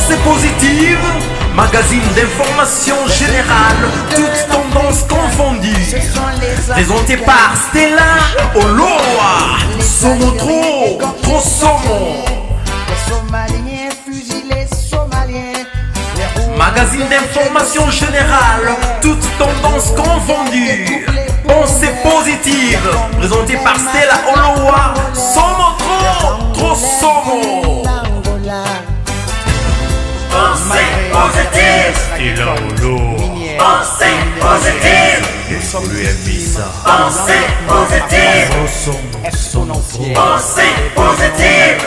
Pensée positive, magazine d'information générale, toutes tendances confondues. Présenté par Stella Oloa. Somo trop somo. Magazine d'information générale, toutes tendances confondues. Pensée positive, présenté par Stella Oloa. Somo trop somo. Pensée positive. Stella Oloa. Pensée positive. Pensée positive. Pensée positive.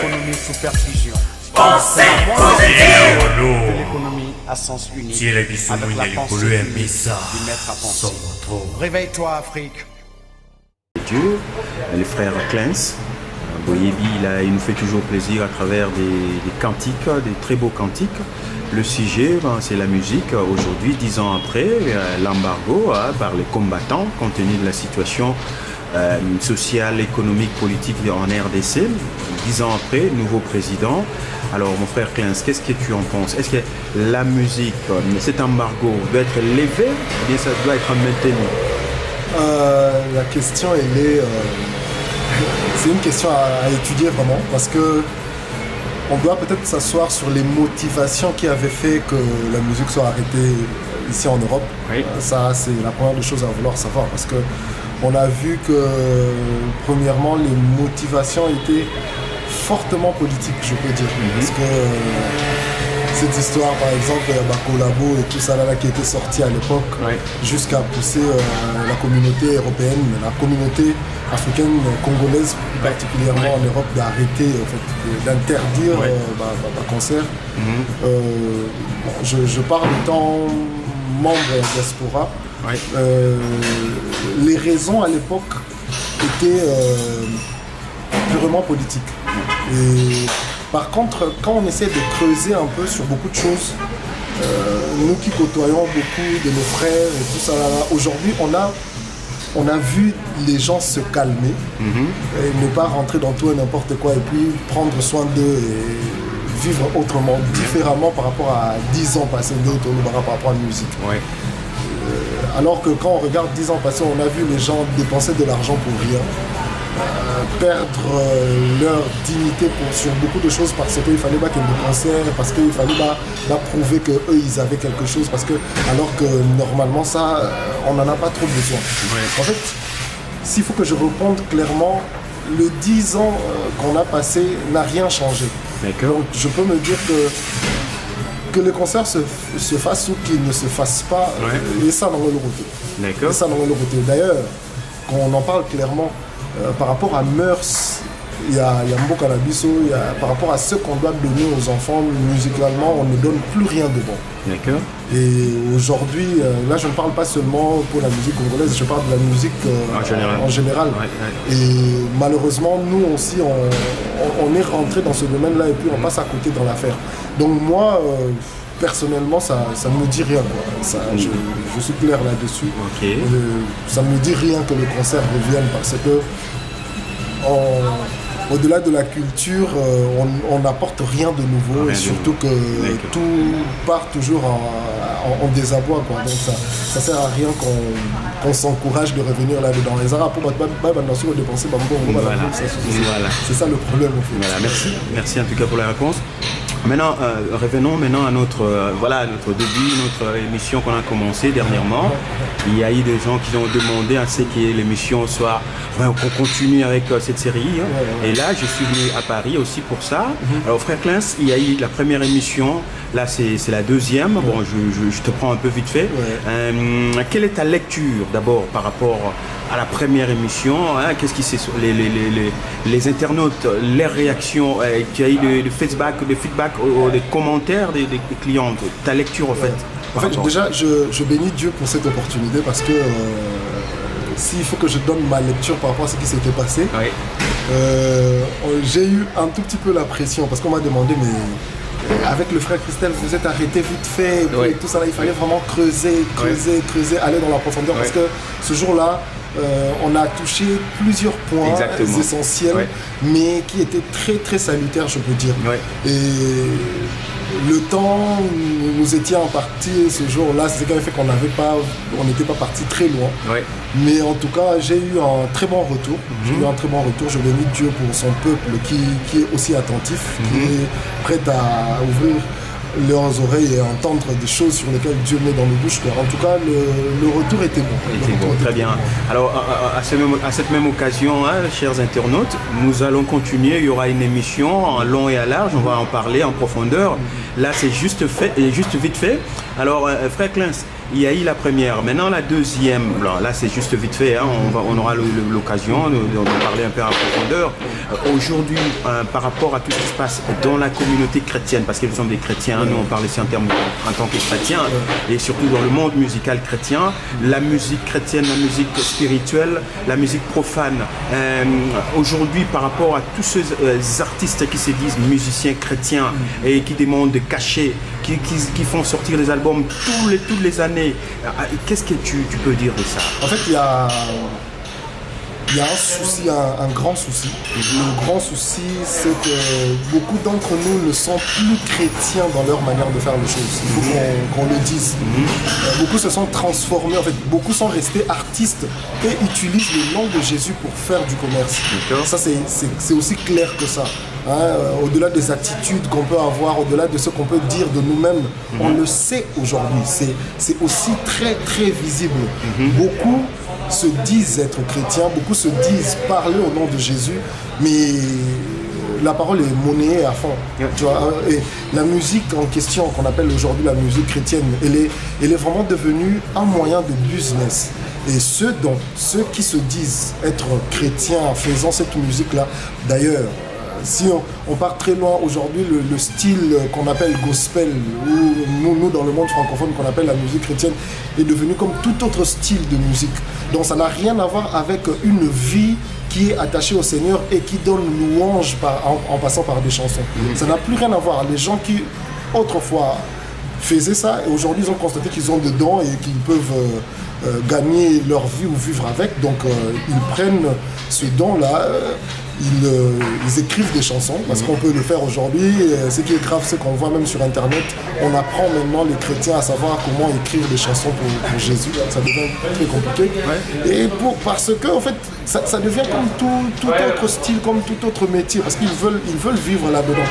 Pensée positive. L'économie à sens unique. Si elle a dit Avec la pensée du maître à penser. Réveille-toi, Afrique. Dieu, les frères Clens. Boyebi, il nous fait toujours plaisir à travers des cantiques, des très beaux cantiques. Le sujet, c'est la musique. Aujourd'hui, 10 ans après, l'embargo par les combattants, compte tenu de la situation sociale, économique, politique en RDC. 10 ans après, nouveau président. Alors, mon frère Clens, qu'est-ce que tu en penses? Est-ce que la musique, cet embargo doit être levé ou bien ça doit être maintenu? La question, elle est... c'est une question à étudier vraiment, parce que on doit peut-être s'asseoir sur les motivations qui avaient fait que la musique soit arrêtée ici en Europe. Oui. Ça, c'est la première des choses à vouloir savoir, parce que on a vu que, premièrement, les motivations étaient fortement politiques, je peux dire. Parce que cette histoire, par exemple, Bakolabo et tout ça là, qui était sorti à l'époque, jusqu'à pousser la communauté européenne, la communauté africaine, congolaise, particulièrement en Europe, d'arrêter, en fait, d'interdire concert. Je parle étant membre de la diaspora. Les raisons à l'époque étaient purement politiques. Et par contre, quand on essaie de creuser un peu sur beaucoup de choses, nous qui côtoyons beaucoup de nos frères et tout ça, aujourd'hui on a vu les gens se calmer et ne pas rentrer dans tout et n'importe quoi et puis prendre soin d'eux et vivre autrement, différemment par rapport à 10 ans passés d'autres par rapport à la musique. Alors que quand on regarde 10 ans passés, on a vu les gens dépenser de l'argent pour rien, perdre leur dignité sur beaucoup de choses parce qu'il fallait qu'il y ait des concerts, parce qu'il fallait prouver qu'eux ils avaient quelque chose, parce que alors que normalement ça, on n'en a pas trop besoin. En fait, s'il faut que je réponde clairement, le 10 ans qu'on a passé n'a rien changé. Donc je peux me dire que les concerts se fassent ou qu'ils ne se fassent pas, et ça dans le route. Ça dans le route. D'ailleurs, quand on en parle clairement, par rapport à mœurs, il y a Mboka Labiso, par rapport à ce qu'on doit donner aux enfants musicalement, on ne donne plus rien de bon. Et aujourd'hui, là je ne parle pas seulement pour la musique congolaise, je parle de la musique en général. Et malheureusement, nous aussi, on est rentré dans ce domaine-là et puis on passe à côté dans l'affaire. Donc moi, personnellement, ça ne me dit rien. Je suis clair là-dessus. Ça ne me dit rien que le concert revienne parce que au-delà de la culture, on n'apporte rien de nouveau et surtout que tout part toujours en désarroi. Donc ça sert à rien qu'on s'encourage de revenir là-dedans. Les Arabes, c'est ça le problème. En fait. Merci en tout cas pour la réponse. Maintenant, revenons à notre début, notre émission qu'on a commencé dernièrement. Il y a eu des gens qui ont demandé à ce que l'émission soit, qu'on continue avec cette série. Et là, je suis venu à Paris aussi pour ça. Alors, frère Clens, il y a eu la première émission. Là, c'est la deuxième. Bon, je te prends un peu vite fait. Quelle est ta lecture d'abord par rapport à la première émission, qu'est-ce qui c'est les internautes, leurs réactions, tu as eu des feedback, des commentaires des clients, ta lecture en fait. En fait, déjà, je bénis Dieu pour cette opportunité parce que s'il faut que je donne ma lecture par rapport à ce qui s'était passé, j'ai eu un tout petit peu la pression parce qu'on m'a demandé mais avec le frère Christelle, vous êtes arrêté vite fait et tout ça là, il fallait vraiment creuser, aller dans la profondeur parce que ce jour-là, on a touché plusieurs points essentiels, mais qui étaient très très salutaires, je peux dire. Et le temps, nous étions partis ce jour-là, c'est ce qui avait fait qu'on n'était pas parti très loin. Ouais. Mais en tout cas, j'ai eu un très bon retour. Je bénis Dieu pour son peuple qui est aussi attentif, qui est prêt à ouvrir leurs oreilles et entendre des choses sur lesquelles Dieu met dans nos bouches. En tout cas, le retour était bon. Très bien. Alors, à cette même occasion, chers internautes, nous allons continuer. Il y aura une émission en long et à large. On va en parler en profondeur. Là, c'est juste vite fait. Alors, frère Klins, il y a eu la première. Maintenant, la deuxième, là, c'est juste vite fait. On aura l'occasion d'en parler un peu en profondeur. Aujourd'hui, par rapport à tout ce qui se passe dans la communauté chrétienne, parce que nous sommes des chrétiens, nous on parle ici en tant que chrétiens, et surtout dans le monde musical chrétien, la musique chrétienne, la musique spirituelle, la musique profane. Aujourd'hui, par rapport à tous ces artistes qui se disent musiciens chrétiens et qui demandent de cacher, qui font sortir des albums toutes les années, qu'est-ce que tu peux dire de ça? En fait, il y a un souci, un grand souci. Le grand souci, c'est que beaucoup d'entre nous ne sont plus chrétiens dans leur manière de faire les choses. Il faut qu'on le dise. Beaucoup se sont transformés, en fait, beaucoup sont restés artistes et utilisent le nom de Jésus pour faire du commerce. Ça, c'est aussi clair que ça. Au-delà des attitudes qu'on peut avoir, au-delà de ce qu'on peut dire de nous-mêmes, on le sait aujourd'hui. C'est aussi très, très visible. Beaucoup se disent être chrétiens, beaucoup se disent parler au nom de Jésus, mais la parole est monnayée à fond. Tu vois, et la musique en question, qu'on appelle aujourd'hui la musique chrétienne, elle est vraiment devenue un moyen de business. Et ceux qui se disent être chrétiens faisant cette musique-là, d'ailleurs, si on part très loin aujourd'hui, le style qu'on appelle gospel, ou nous dans le monde francophone qu'on appelle la musique chrétienne, est devenu comme tout autre style de musique. Donc ça n'a rien à voir avec une vie qui est attachée au Seigneur et qui donne louange en passant par des chansons. Ça n'a plus rien à voir. Les gens qui autrefois faisaient ça, et aujourd'hui ils ont constaté qu'ils ont des dons et qu'ils peuvent gagner leur vie ou vivre avec, donc ils prennent ce don-là. Ils écrivent des chansons parce qu'on peut le faire aujourd'hui. Ce qui est grave, c'est qu'on voit même sur internet, on apprend maintenant les chrétiens à savoir comment écrire des chansons pour Jésus. Ça devient très compliqué. Et parce que en fait, ça devient comme tout autre style, comme tout autre métier, parce qu'ils veulent vivre là-dedans.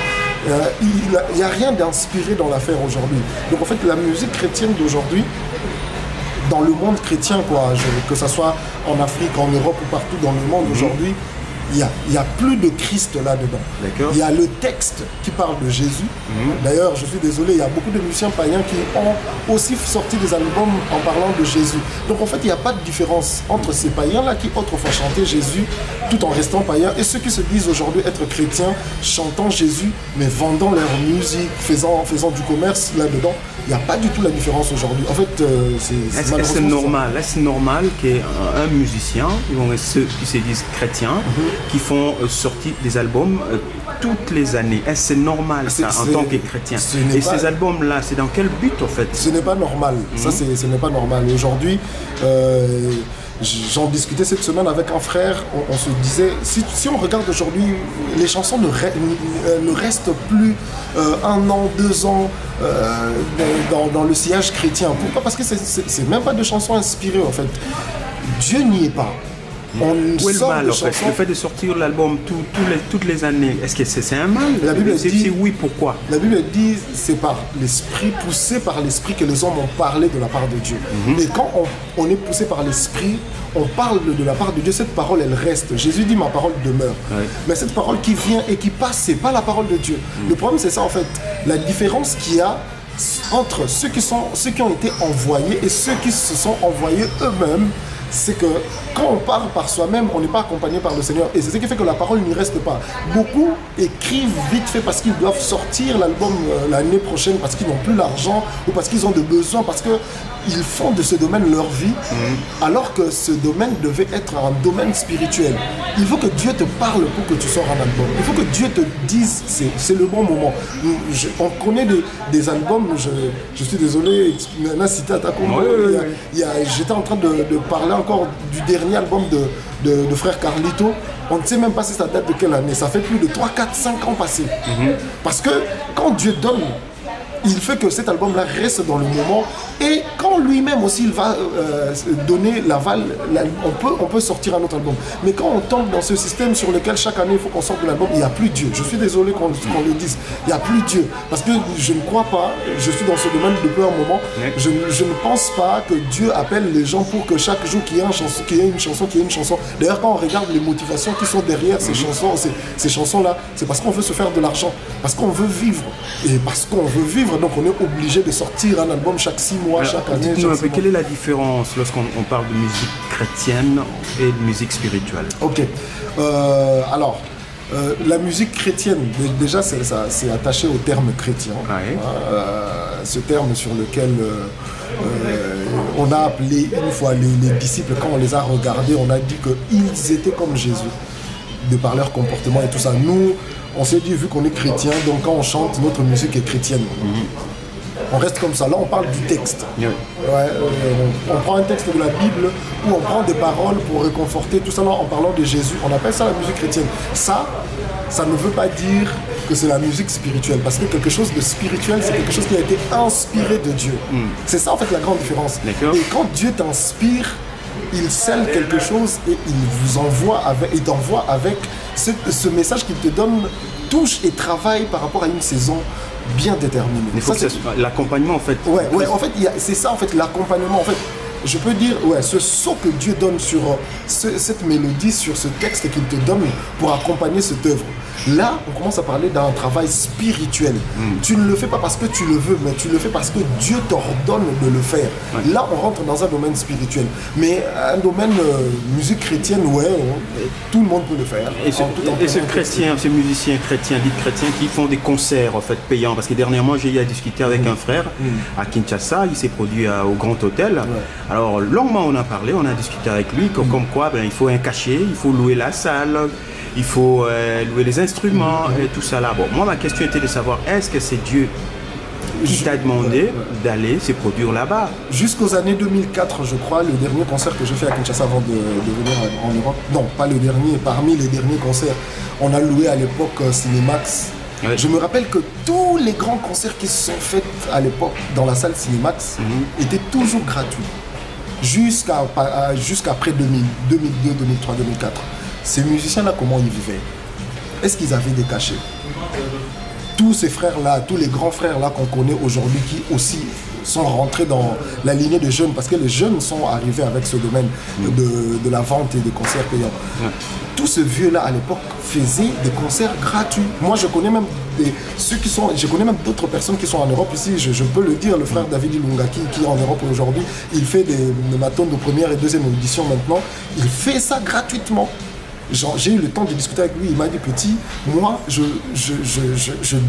Il n'y a rien d'inspiré dans l'affaire aujourd'hui. Donc en fait, la musique chrétienne d'aujourd'hui, dans le monde chrétien, que ce soit en Afrique, en Europe ou partout dans le monde aujourd'hui, il n'y a plus de Christ là-dedans. Il y a le texte qui parle de Jésus. D'ailleurs, je suis désolé, il y a beaucoup de musiciens païens qui ont aussi sorti des albums en parlant de Jésus. Donc en fait, il n'y a pas de différence entre ces païens-là qui autrefois chantaient Jésus tout en restant païens et ceux qui se disent aujourd'hui être chrétiens, chantant Jésus, mais vendant leur musique, faisant du commerce là-dedans. Il n'y a pas du tout la différence aujourd'hui. En fait, Est-ce que c'est normal qu'un musicien, ceux qui se disent chrétiens, qui font sortir des albums toutes les années? Est-ce que c'est normal ça en tant que chrétien? Et ces albums-là, c'est dans quel but en fait? Ce n'est pas normal. Ça, ce n'est pas normal. Aujourd'hui, j'en discutais cette semaine avec un frère, on se disait, si on regarde aujourd'hui, les chansons ne restent plus 1 an, 2 ans dans le sillage chrétien. Pourquoi? Parce que c'est même pas de chansons inspirées en fait. Dieu n'y est pas. Où est le mal en fait? Le fait de sortir l'album toutes les années, est-ce que c'est un mal? La Bible dit oui, pourquoi? La Bible dit c'est par l'esprit, poussé par l'esprit que les hommes ont parlé de la part de Dieu. Et quand on est poussé par l'esprit, on parle de la part de Dieu, cette parole elle reste. Jésus dit ma parole demeure. Mais cette parole qui vient et qui passe, c'est pas la parole de Dieu. Le problème c'est ça en fait. La différence qu'il y a entre ceux qui ont été envoyés et ceux qui se sont envoyés eux-mêmes, c'est que quand on part par soi-même, on n'est pas accompagné par le Seigneur. Et c'est ce qui fait que la parole n'y reste pas. Beaucoup écrivent vite fait parce qu'ils doivent sortir l'album l'année prochaine, parce qu'ils n'ont plus l'argent ou parce qu'ils ont des besoins, parce qu'ils font de ce domaine leur vie, alors que ce domaine devait être un domaine spirituel. Il faut que Dieu te parle pour que tu sors un album. Il faut que Dieu te dise c'est le bon moment. On connaît des albums, je suis désolé, Nana cité Atakombo. J'étais en train de parler encore du dernier album de frère Carlito. On ne sait même pas si ça date de quelle année. Ça fait plus de 3, 4, 5 ans passés. Parce que quand Dieu donne, il fait que cet album-là reste dans le moment. Et quand lui-même aussi, il va donner l'aval, on peut sortir un autre album. Mais quand on tombe dans ce système sur lequel chaque année, il faut qu'on sorte de l'album, il n'y a plus Dieu. Je suis désolé qu'on le dise. Il n'y a plus Dieu. Parce que je ne crois pas, je suis dans ce domaine depuis un moment, je ne pense pas que Dieu appelle les gens pour que chaque jour qu'il y ait une chanson. D'ailleurs, quand on regarde les motivations qui sont derrière ces chansons-là, c'est parce qu'on veut se faire de l'argent. Parce qu'on veut vivre. Et parce qu'on veut vivre, donc on est obligé de sortir un album chaque 6 mois, chaque année. Dites-nous un peu, quelle est la différence lorsqu'on parle de musique chrétienne et de musique spirituelle? Ok. Alors, la musique chrétienne, déjà c'est attaché au terme chrétien. Ouais. Ce terme sur lequel on a appelé une fois les disciples, quand on les a regardés, on a dit qu'ils étaient comme Jésus, de par leur comportement et tout ça. Nous, on s'est dit, vu qu'on est chrétien, donc quand on chante, notre musique est chrétienne. On reste comme ça. Là, on parle du texte. Yeah. Ouais, on prend un texte de la Bible où on prend des paroles pour réconforter tout ça. Là, en parlant de Jésus, on appelle ça la musique chrétienne. Ça ne veut pas dire que c'est la musique spirituelle. Parce que quelque chose de spirituel, c'est quelque chose qui a été inspiré de Dieu. C'est ça, en fait, la grande différence. D'accord. Et quand Dieu t'inspire, il scelle quelque chose et il t'envoie avec ce message qu'il te donne, touche et travaille par rapport à une saison bien déterminé. Il faut que ça soit l'accompagnement en fait. Ouais, en fait, c'est ça en fait, l'accompagnement. En fait, je peux dire, ce saut que Dieu donne sur cette mélodie, sur ce texte qu'il te donne pour accompagner cette œuvre. Là, on commence à parler d'un travail spirituel. Tu ne le fais pas parce que tu le veux, mais tu le fais parce que Dieu t'ordonne de le faire. Ouais. Là, on rentre dans un domaine spirituel. Mais un domaine musique chrétienne, tout le monde peut le faire. Et ces musiciens chrétiens, dits chrétiens, qui font des concerts en fait payants. Parce que dernièrement, j'ai eu à discuter avec un frère à Kinshasa. Il s'est produit au Grand Hôtel. Ouais. Alors, longuement, on a parlé, on a discuté avec lui, comme quoi il faut un cachet, il faut louer la salle. Il faut louer les instruments et tout ça là. Bon, moi, ma question était de savoir, est-ce que c'est Dieu qui t'a demandé d'aller se produire là-bas? Jusqu'aux années 2004, je crois, le dernier concert que j'ai fait à Kinshasa avant de venir en Europe. Non, pas le dernier, parmi les derniers concerts. On a loué à l'époque Cinemax. Ouais. Je me rappelle que tous les grands concerts qui se sont faits à l'époque dans la salle Cinemax étaient toujours gratuits. Jusqu'après 2000, 2002, 2003, 2004. Ces musiciens-là, comment ils vivaient? Est-ce qu'ils avaient des cachets? Tous ces frères-là, tous les grands frères-là qu'on connaît aujourd'hui qui aussi sont rentrés dans la lignée des jeunes, parce que les jeunes sont arrivés avec ce domaine de la vente et des concerts payants. Ouais. Tous ces vieux-là, à l'époque, faisaient des concerts gratuits. Moi, je connais même je connais même d'autres personnes qui sont en Europe ici, je peux le dire, le frère David Ilunga qui est en Europe aujourd'hui, il fait des matons de première et deuxième audition maintenant, il fait ça gratuitement. J'ai eu le temps de discuter avec lui, il m'a dit petit, moi je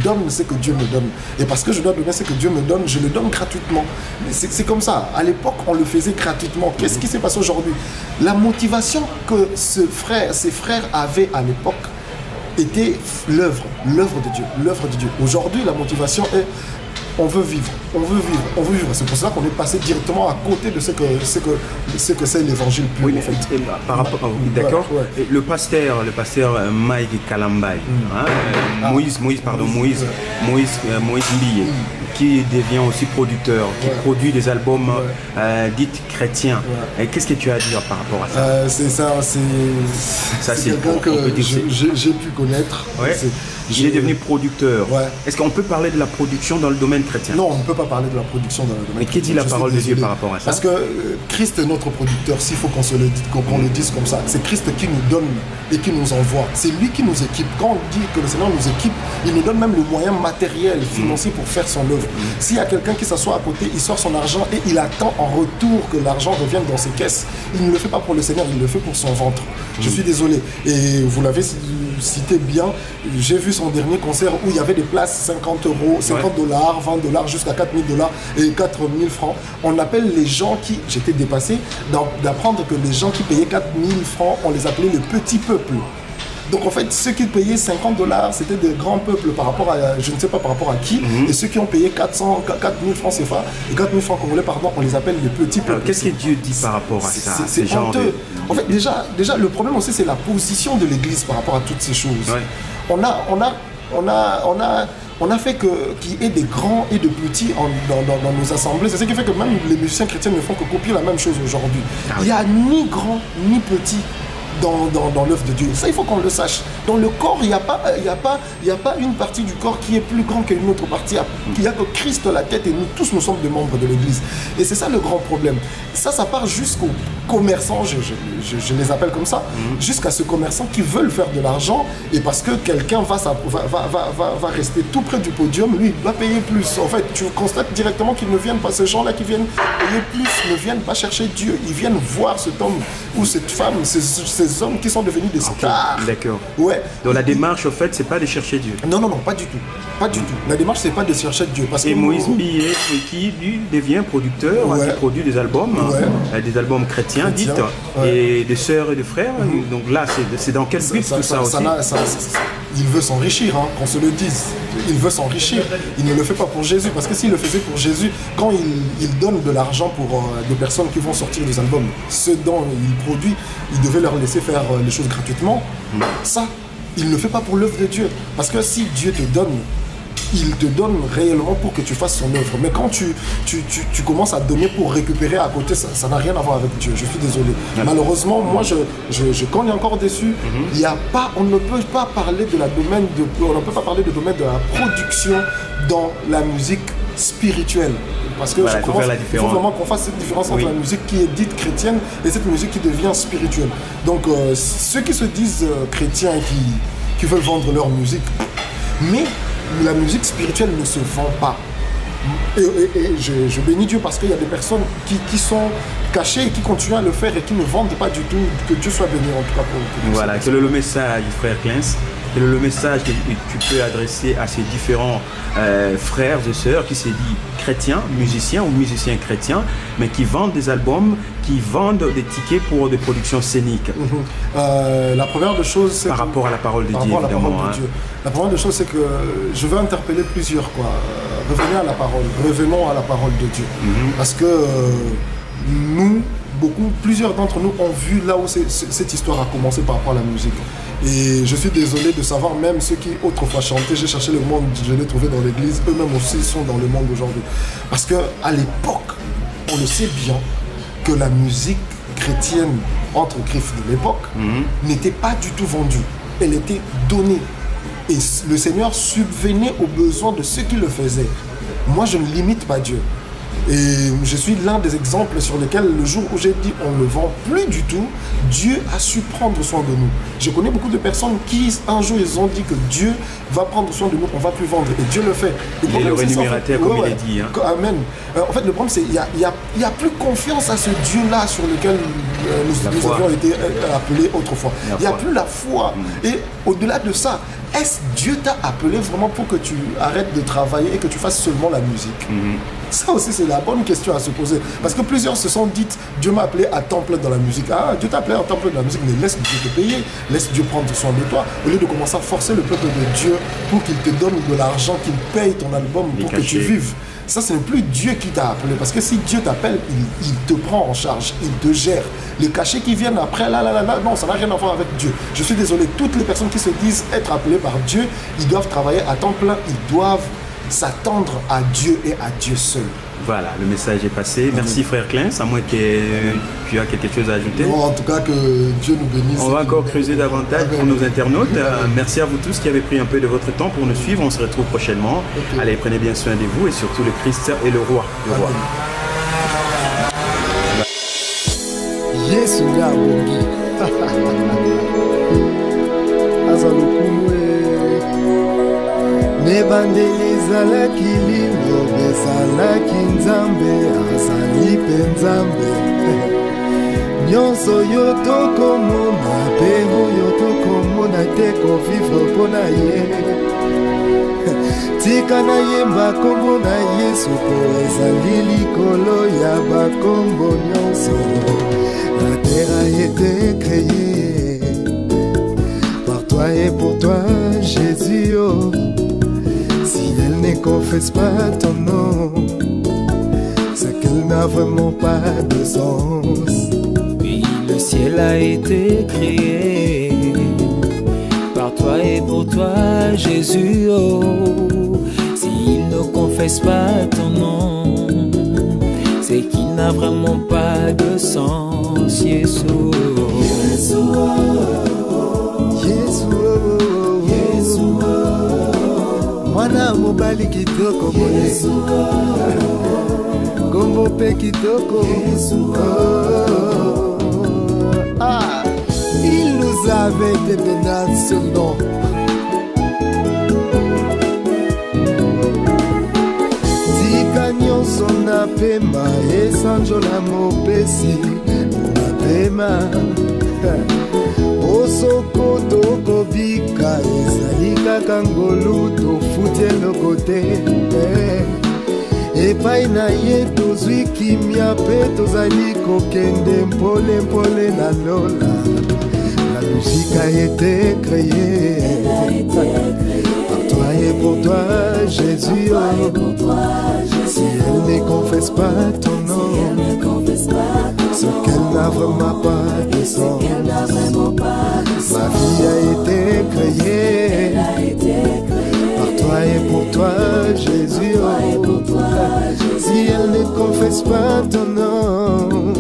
donne ce que Dieu me donne. Et parce que je dois donner ce que Dieu me donne, je le donne gratuitement. C'est comme ça. À l'époque, on le faisait gratuitement. Qu'est-ce qui s'est passé aujourd'hui? La motivation que ces frères avaient à l'époque était l'œuvre de Dieu. Aujourd'hui, la motivation est on veut vivre. C'est pour ça qu'on est passé directement à côté de ce que c'est l'évangile pur. Oui, en fait. Par rapport, d'accord. Ouais. Le pasteur Mike Kalambay, Moïse Mbiye, qui devient aussi producteur, qui produit des albums dits chrétiens. Ouais. Qu'est-ce que tu as à dire par rapport à ça? C'est quelqu'un que j'ai pu connaître. Ouais. Il est devenu producteur. Ouais. Est-ce qu'on peut parler de la production dans le domaine chrétien? Non, on ne peut pas parler de la production dans le domaine chrétien. Mais qu'est-ce dit la parole de Dieu par rapport à ça? Parce que Christ est notre producteur, s'il faut qu'on le dise comme ça. C'est Christ qui nous donne et qui nous envoie. C'est lui qui nous équipe. Quand on dit que le Seigneur nous équipe, il nous donne même le moyen matériel, financier pour faire son œuvre. S'il y a quelqu'un qui s'assoit à côté, il sort son argent et il attend en retour que l'argent revienne dans ses caisses. Il ne le fait pas pour le Seigneur, il le fait pour son ventre. Je suis désolé. Et vous l'avez cité bien, j'ai vu son dernier concert où il y avait des places 50 €, 50 $, 20 $, jusqu'à 4 000 $ et 4 000 francs. On appelle les gens qui, j'étais dépassé d'apprendre que les gens qui payaient 4 000 francs, on les appelait le petit peuple. Donc en fait, ceux qui payaient 50 $, c'était des grands peuples par rapport à, je ne sais pas par rapport à qui, et ceux qui ont payé 4 000 francs CFA et 4 000 francs congolais, pardon, on les appelle les petits peuples. Alors, qu'est-ce que Dieu dit par rapport à ça? C'est honteux. En fait, déjà, le problème aussi, c'est la position de l'Église par rapport à toutes ces choses. Ouais. on a fait qu'il y ait des grands et de petits dans nos assemblées. C'est ce qui fait que même les musiciens chrétiens ne font que copier la même chose aujourd'hui. Il n'y a ni grand ni petit dans l'œuvre de Dieu. Ça, il faut qu'on le sache. Dans le corps, il n'y a pas une partie du corps qui est plus grande qu'une autre partie. Il n'y a que Christ la tête et nous tous, nous sommes des membres de l'Église. Et c'est ça le grand problème. Ça part jusqu'aux commerçants, je les appelle comme ça, jusqu'à ce commerçant qui veulent faire de l'argent et parce que quelqu'un va rester tout près du podium, lui, il va payer plus. En fait, tu constates directement qu'ils ne viennent pas, ces gens-là qui viennent payer plus, ne viennent pas chercher Dieu. Ils viennent voir cet homme ou cette femme, ces hommes qui sont devenus des stars. D'accord. Ouais. Donc la démarche, au fait, c'est pas de chercher Dieu. Non, pas du tout. Pas du tout. La démarche, c'est pas de chercher Dieu. Parce et que Moïse Millet, qui lui devient producteur, qui produit des albums chrétiens, dites, et des sœurs et des frères. Donc là, c'est dans quel but tout ça aussi? Il veut s'enrichir, qu'on se le dise. Il veut s'enrichir. Il ne le fait pas pour Jésus. Parce que s'il le faisait pour Jésus, quand il donne de l'argent pour des personnes qui vont sortir des albums, ceux dont il produit, il devait leur laisser faire les choses gratuitement. Ça, il ne le fait pas pour l'œuvre de Dieu. Parce que si Dieu te donne, il te donne réellement pour que tu fasses son œuvre. Mais quand tu commences à donner pour récupérer à côté, ça n'a rien à voir avec Dieu. Je suis désolé. Malheureusement, moi, je cogne encore dessus. On ne peut pas parler de domaine de la production dans la musique spirituelle. Parce que il faut vraiment qu'on fasse cette différence entre la musique qui est dite chrétienne et cette musique qui devient spirituelle. Donc, ceux qui se disent chrétiens et qui veulent vendre leur musique, mais la musique spirituelle ne se vend pas. Et je bénis Dieu parce qu'il y a des personnes qui sont cachées et qui continuent à le faire et qui ne vendent pas du tout. Que Dieu soit béni en tout cas pour voilà, quel est le message, frère Clens? Quel est le message que tu peux adresser à ces différents frères et sœurs qui se disent chrétiens, musiciens ou musiciens chrétiens, mais qui vendent des albums, qui vendent des tickets pour des productions scéniques? La première des choses, c'est par rapport à la parole de Dieu, évidemment. La première des choses, c'est que je veux interpeller plusieurs. Revenons à la parole de Dieu. Parce que plusieurs d'entre nous ont vu là où cette histoire a commencé par rapport à la musique. Et je suis désolé de savoir, même ceux qui autrefois chantaient, j'ai cherché le monde, je l'ai trouvé dans l'église, eux-mêmes aussi sont dans le monde aujourd'hui. Parce qu'à l'époque, on le sait bien, que la musique chrétienne, entre griffes de l'époque, n'était pas du tout vendue. Elle était donnée. Et le Seigneur subvenait aux besoins de ceux qui le faisaient. Moi, je ne limite pas Dieu. Et je suis l'un des exemples sur lesquels, le jour où j'ai dit on ne vend plus du tout, Dieu a su prendre soin de nous. Je connais beaucoup de personnes qui, un jour, ils ont dit que Dieu va prendre soin de nous, on ne va plus vendre. Et Dieu le fait. Il est le rémunérateur, comme il est dit. Amen. En fait, le problème, c'est qu'il n'y a plus confiance à ce Dieu-là sur lequel nous avions été appelés autrefois. Il n'y a plus la foi. Et au-delà de ça, est-ce Dieu t'a appelé vraiment pour que tu arrêtes de travailler et que tu fasses seulement la musique? Ça aussi, c'est la bonne question à se poser. Parce que plusieurs se sont dit, Dieu m'a appelé à temps plein dans la musique. Ah, Dieu t'a appelé à temps plein dans la musique, mais laisse Dieu te payer, laisse Dieu prendre soin de toi. Au lieu de commencer à forcer le peuple de Dieu pour qu'il te donne de l'argent, qu'il paye ton album pour que tu vives. Ça, ce n'est plus Dieu qui t'a appelé. Parce que si Dieu t'appelle, il te prend en charge, il te gère. Les cachets qui viennent après, non, ça n'a rien à voir avec Dieu. Je suis désolé, toutes les personnes qui se disent être appelées par Dieu, ils doivent travailler à temps plein, ils doivent s'attendre à Dieu et à Dieu seul. Voilà, le message est passé. Merci frère Clens, à moins que tu as quelque chose à ajouter. Non, en tout cas, que Dieu nous bénisse. On va encore creuser davantage pour nos internautes. Merci à vous tous qui avez pris un peu de votre temps pour nous suivre. On se retrouve prochainement. Allez, prenez bien soin de vous et surtout le Christ est le roi. Le roi. Yesu ngabongi. Azalukumwe. Nebandeli zalaki lilo bezalaki nzambe azali pe nzambe. Nyonso yo tokomona pe oyo tokomona te kovivre mpo na ye. Tika na yemba kombo na Yesu po ezali likolo ya bakombo nyonso. La terre a été créée par toi et pour toi, Jésus. Oh. Si elle ne confesse pas ton nom, c'est qu'elle n'a vraiment pas de sens. Oui, le ciel a été créé par toi et Et pour toi, Jésus, oh, s'il ne confesse pas ton nom, c'est qu'il n'a vraiment pas de sens. Jésus, mwana mobali kitoko boye kombo pe kitoko ah, il nous avait été béni ce nom. Tika nyonso na pema esanjola mopesi na pema osoko tokobika ezali kaka ngolu tofuti eloko te epai na ye tozwi kimia mpe tozali kokende mpole mpole na lola la logique a été créée par toi et pour toi Jésus, oh. Si elle ne confesse pas ton nom, ce qu'elle n'a vraiment pas de sens. Ma vie a été créée par toi et pour toi Jésus, oh. Si elle ne confesse pas ton nom,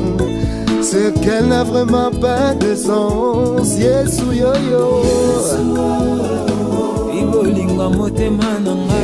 ce qu'elle n'a vraiment pas de sens. Yesu yo yo ibolinga motema nanga.